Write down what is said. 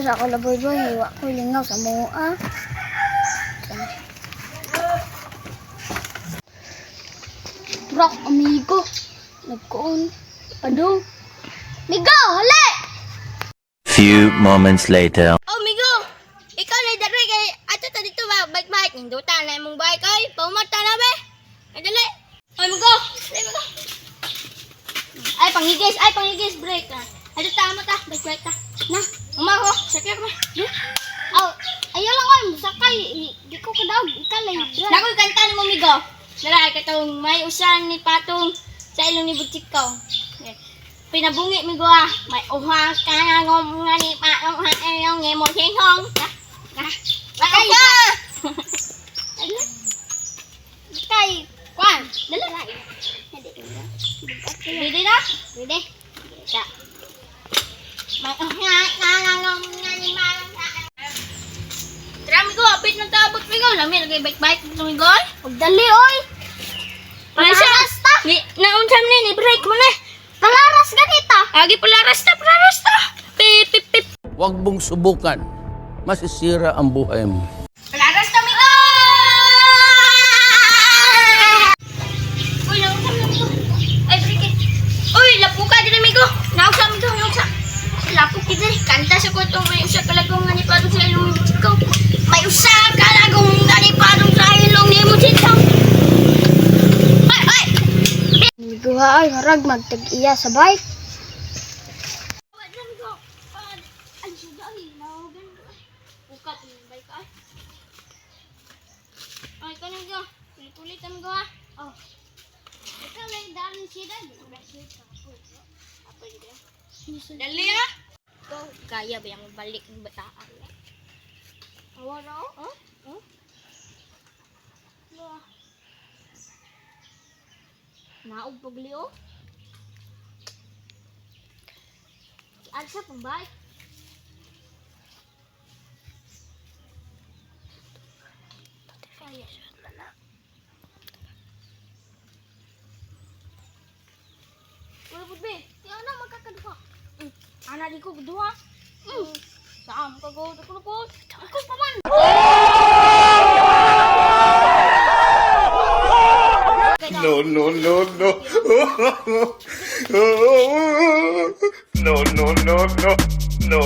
sa ako laboy-boy, hiwa ko lingaw sa mua. Rock, amigo. Nagkuon. Padung. Migo, hali! Few moments later. Oh, Migo! Ikaw na dari kay ato ta dito ba bike-bike ninduta na imong bike ay paumata na be. Ay dali. Oy, Migo! Dali Migo. Ay pangigis break na. Ato ta mo ta, bike-bike ta. Na, umaho, sakya ko. Aw, ayaw lang oy, sakay. Di ko kadaog, ikalay. Nakoy kanta ni mo Migo. Dara katong may usan ni patong sa ilong ni Butchikaw. Pinabungi Migo ah. May uha ka ngom nga ni patong ha ayong ngemo singhong. Bakay ka! Kay, kwan. Dali na. Ready na? Ready? Siya. May ngangangong nga ni Marang sa Tara Migo, apit ng tabot Migo. Lami, nag-bike-bike dito Migo. Huwag dali oy. Palaras ta! Naunsam ni, break mo na. Palaras ganita. Agi palaras ta. Pip, pip, pip. Huwag mong subukan. Masisira ang buhay mo. Palaras ta Migo! Uy, naunsam na Migo. Ay, break it. Uy, lapu ka din Migo. Naunsam Migo, naunsam. Lapu kita rin. Kanta sa ko itong may usa kalagong nga ni Padong sa ilong ni Butchikaw. May usa kalagong nga ni Padong sa ilong ni Butchikaw. Ay! Migo ha ay harag magtag-iya sa bike. Wadlan ko. Ay, suga ay. Nawagan ko ay. Ukat yung bike ay. Ay, kanin ko. Ulit-ulitan ko ha. Oh. Ikaw lang daan sila. Apa yun? Dali ha. Ikaw, kaya ba yung balik ng bataan? Awa na o? Huh? Naog paglio. Alsa pang bike. Kaya siya na. Wala po be. Kaya na magkakaduha. Ana di ko kedua. Saan ka go? Ako po. Ako pa man. No, no, no, no. No, no, no, no. No.